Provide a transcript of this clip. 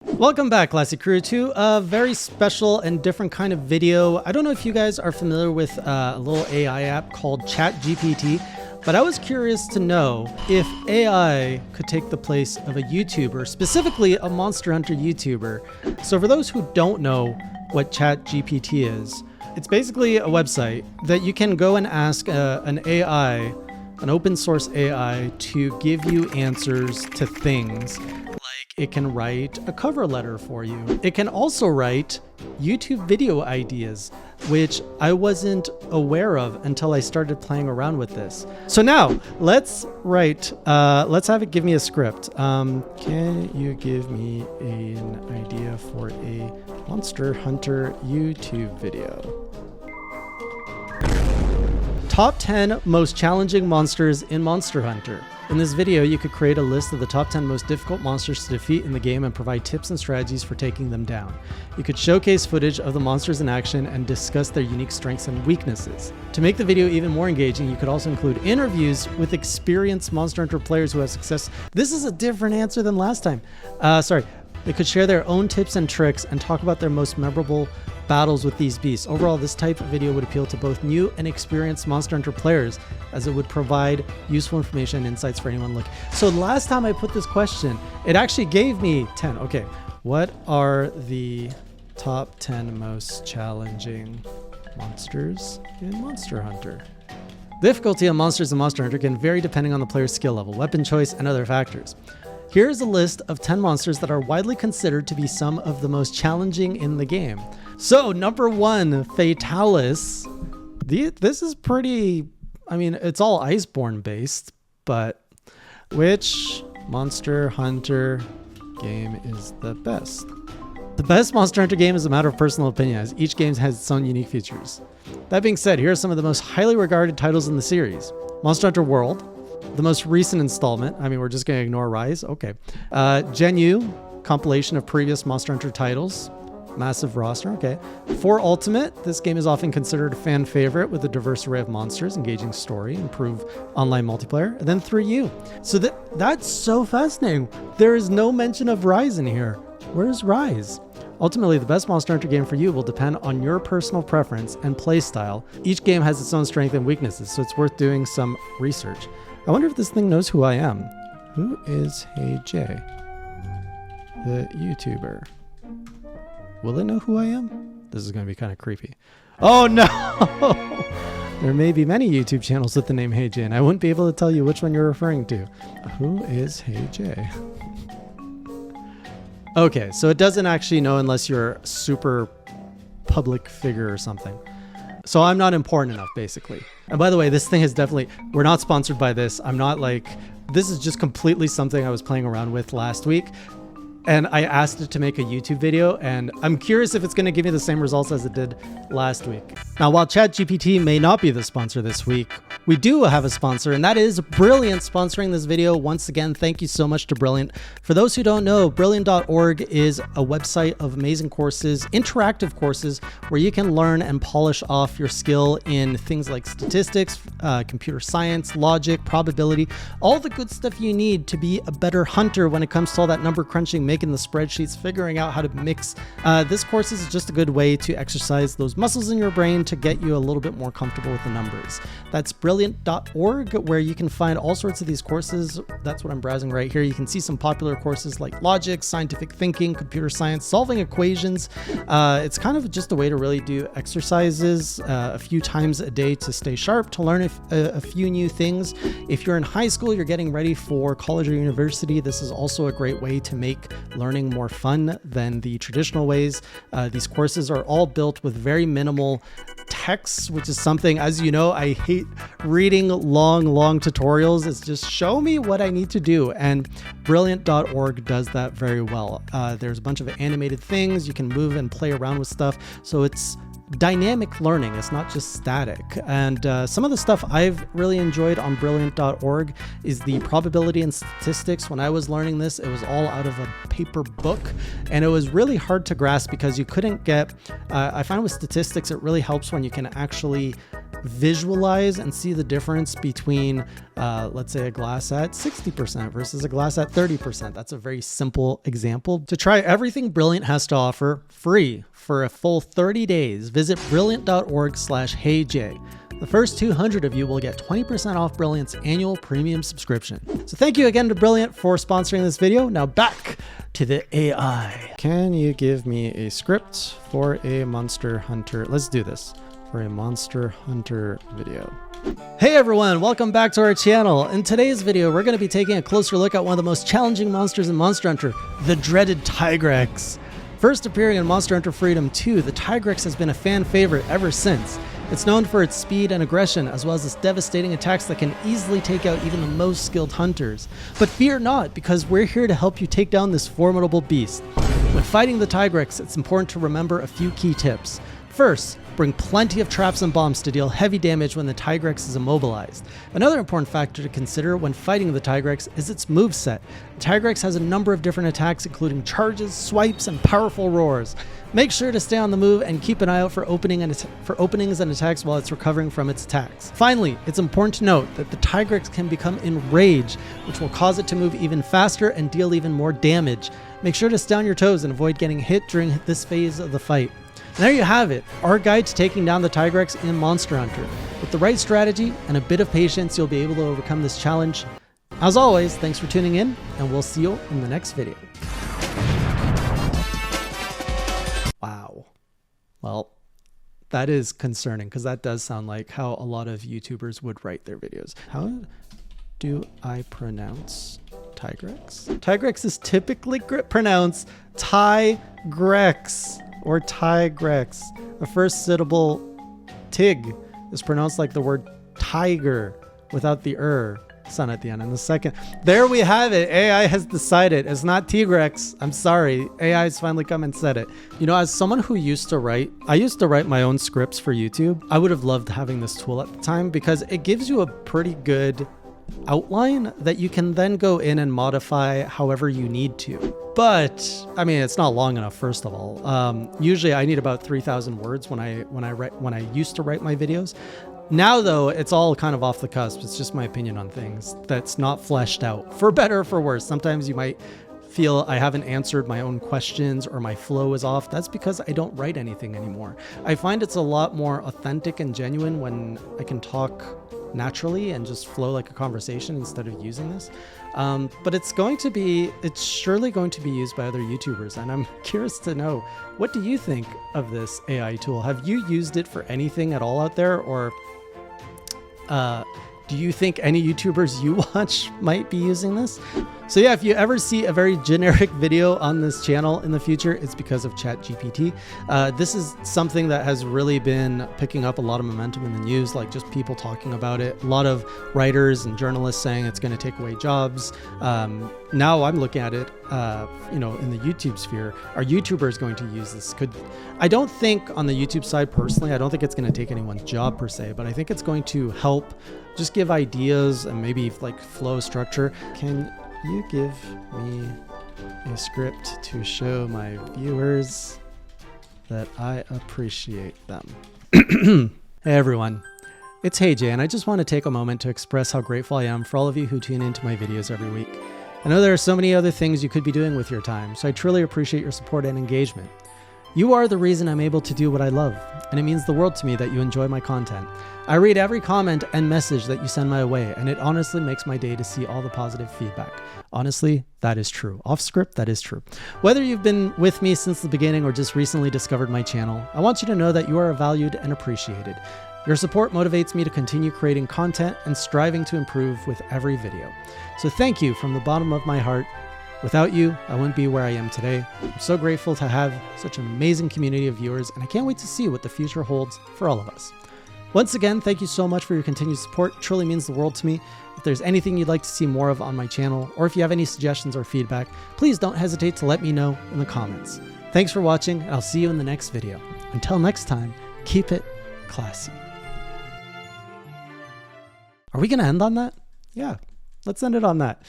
Welcome back, Classic Crew, to a very special and different kind of video. I don't know if you guys are familiar with a little AI app called ChatGPT, but I was curious to know if AI could take the place of a YouTuber, specifically a Monster Hunter YouTuber. So for those who don't know what ChatGPT is, it's basically a website that you can go and ask an AI, an open source AI, to give you answers to things. Like it can write a cover letter for you. It can also write YouTube video ideas, which I wasn't aware of until I started playing around with this. So now let's have it give me a script. Can you give me an idea for a Monster Hunter YouTube video? Top 10 most challenging monsters in Monster Hunter. In this video, you could create a list of the top 10 most difficult monsters to defeat in the game and provide tips and strategies for taking them down. You could showcase footage of the monsters in action and discuss their unique strengths and weaknesses. To make the video even more engaging, you could also include interviews with experienced Monster Hunter players who have success. This is a different answer than last time. They could share their own tips and tricks and talk about their most memorable battles with these beasts. Overall, this type of video would appeal to both new and experienced Monster Hunter players, as it would provide useful information and insights for anyone looking. So last time I put this question, it actually gave me 10. Okay, what are the top 10 most challenging monsters in Monster Hunter? Difficulty of monsters in Monster Hunter can vary depending on the player's skill level, weapon choice, and other factors. Here's a list of 10 monsters that are widely considered to be some of the most challenging in the game. So, number 1, Fatalis. This is pretty, it's all Iceborne based, but which Monster Hunter game is the best? The best Monster Hunter game is a matter of personal opinion, as each game has its own unique features. That being said, here are some of the most highly regarded titles in the series. Monster Hunter World, the most recent installment. We're just going to ignore Rise. Okay. Gen U, compilation of previous Monster Hunter titles. Massive roster. Okay. 4 Ultimate. This game is often considered a fan favorite with a diverse array of monsters, engaging story, improved online multiplayer. And then 3U. So that's so fascinating. There is no mention of Rise in here. Where's Rise? Ultimately, the best Monster Hunter game for you will depend on your personal preference and play style. Each game has its own strengths and weaknesses, so it's worth doing some research. I wonder if this thing knows who I am. Who is HeyJ? The YouTuber. Will it know who I am? This is going to be kind of creepy. Oh no! There may be many YouTube channels with the name HeyJ, and I wouldn't be able to tell you which one you're referring to. Who is HeyJ? Okay, so it doesn't actually know unless you're a super public figure or something. So I'm not important enough, basically. And by the way, this thing is definitely, we're not sponsored by this. This is just completely something I was playing around with last week. And I asked it to make a YouTube video, and I'm curious if it's going to give me the same results as it did last week. Now, while ChatGPT may not be the sponsor this week, we do have a sponsor, and that is Brilliant sponsoring this video. Once again, thank you so much to Brilliant. For those who don't know, Brilliant.org is a website of amazing courses, interactive courses, where you can learn and polish off your skill in things like statistics, computer science, logic, probability, all the good stuff you need to be a better hunter when it comes to all that number crunching, making the spreadsheets, figuring out how to mix. This course is just a good way to exercise those muscles in your brain to get you a little bit more comfortable with the numbers. That's brilliant.org, where you can find all sorts of these courses. That's what I'm browsing right here. You can see some popular courses like logic, scientific thinking, computer science, solving equations. It's kind of just a way to really do exercises a few times a day to stay sharp, to learn a few new things. If you're in high school, you're getting ready for college or university, this is also a great way to make learning more fun than the traditional ways. These courses are all built with very minimal text, which is something, as you know, I hate reading long tutorials. It's just show me what I need to do. And brilliant.org does that very well. There's a bunch of animated things. You can move and play around with stuff. So it's dynamic learning. It's not just static. And some of the stuff I've really enjoyed on brilliant.org is the probability and statistics. When I was learning this, it was all out of a paper book, and it was really hard to grasp because you couldn't get, I find with statistics, it really helps when you can actually visualize and see the difference between, let's say, a glass at 60% versus a glass at 30%. That's a very simple example. To try everything Brilliant has to offer free for a full 30 days, visit brilliant.org/heyjay. The first 200 of you will get 20% off Brilliant's annual premium subscription. So thank you again to Brilliant for sponsoring this video. Now back to the AI. Can you give me a script for a Monster Hunter? Let's do this for a Monster Hunter video. Hey everyone, welcome back to our channel. In today's video, we're going to be taking a closer look at one of the most challenging monsters in Monster Hunter, the dreaded Tigrex. First appearing in Monster Hunter Freedom 2, the Tigrex has been a fan favorite ever since. It's known for its speed and aggression, as well as its devastating attacks that can easily take out even the most skilled hunters. But fear not, because we're here to help you take down this formidable beast. When fighting the Tigrex, it's important to remember a few key tips. First, bring plenty of traps and bombs to deal heavy damage when the Tigrex is immobilized. Another important factor to consider when fighting the Tigrex is its moveset. The Tigrex has a number of different attacks, including charges, swipes, and powerful roars. Make sure to stay on the move and keep an eye out for openings and attacks while it's recovering from its attacks. Finally, it's important to note that the Tigrex can become enraged, which will cause it to move even faster and deal even more damage. Make sure to stay on your toes and avoid getting hit during this phase of the fight. And there you have it, our guide to taking down the Tigrex in Monster Hunter. With the right strategy and a bit of patience, you'll be able to overcome this challenge. As always, thanks for tuning in, and we'll see you in the next video. Wow. Well, that is concerning, because that does sound like how a lot of YouTubers would write their videos. How do I pronounce Tigrex? Tigrex is typically pronounced Tigrex or Tigrex. The first syllable, tig, is pronounced like the word tiger without the sound at the end. And the second, there we have it. AI has decided it's not Tigrex. I'm sorry. AI has finally come and said it. You know, as someone who used to write my own scripts for YouTube. I would have loved having this tool at the time because it gives you a pretty good outline that you can then go in and modify however you need to. But I mean, it's not long enough. First of all, usually I need about 3,000 words when I used to write my videos. Now though, it's all kind of off the cusp. It's just my opinion on things that's not fleshed out, for better or for worse. Sometimes you might feel I haven't answered my own questions or my flow is off. That's because I don't write anything anymore. I find it's a lot more authentic and genuine when I can talk naturally and just flow like a conversation instead of using this. But it's surely going to be used by other YouTubers, and I'm curious to know, what do you think of this AI tool? Have you used it for anything at all out there, or do you think any YouTubers you watch might be using this? So yeah, if you ever see a very generic video on this channel in the future, it's because of ChatGPT. This is something that has really been picking up a lot of momentum in the news, like just people talking about it. A lot of writers and journalists saying it's going to take away jobs. Now I'm looking at it, in the YouTube sphere. Are YouTubers going to use this? I don't think on the YouTube side personally, I don't think it's going to take anyone's job per se, but I think it's going to help just give ideas and maybe like flow structure. Can you give me a script to show my viewers that I appreciate them? Hey everyone, it's HeyJay, and I just want to take a moment to express how grateful I am for all of you who tune into my videos every week. I know there are so many other things you could be doing with your time, so I truly appreciate your support and engagement. You are the reason I'm able to do what I love, and it means the world to me that you enjoy my content. I read every comment and message that you send my way, and it honestly makes my day to see all the positive feedback. Honestly, that is true. Off script, that is true. Whether you've been with me since the beginning or just recently discovered my channel, I want you to know that you are valued and appreciated. Your support motivates me to continue creating content and striving to improve with every video. So thank you from the bottom of my heart. Without you, I wouldn't be where I am today. I'm so grateful to have such an amazing community of viewers, and I can't wait to see what the future holds for all of us. Once again, thank you so much for your continued support. It truly means the world to me. If there's anything you'd like to see more of on my channel, or if you have any suggestions or feedback, please don't hesitate to let me know in the comments. Thanks for watching, and I'll see you in the next video. Until next time, keep it classy. Are we going to end on that? Yeah, let's end it on that.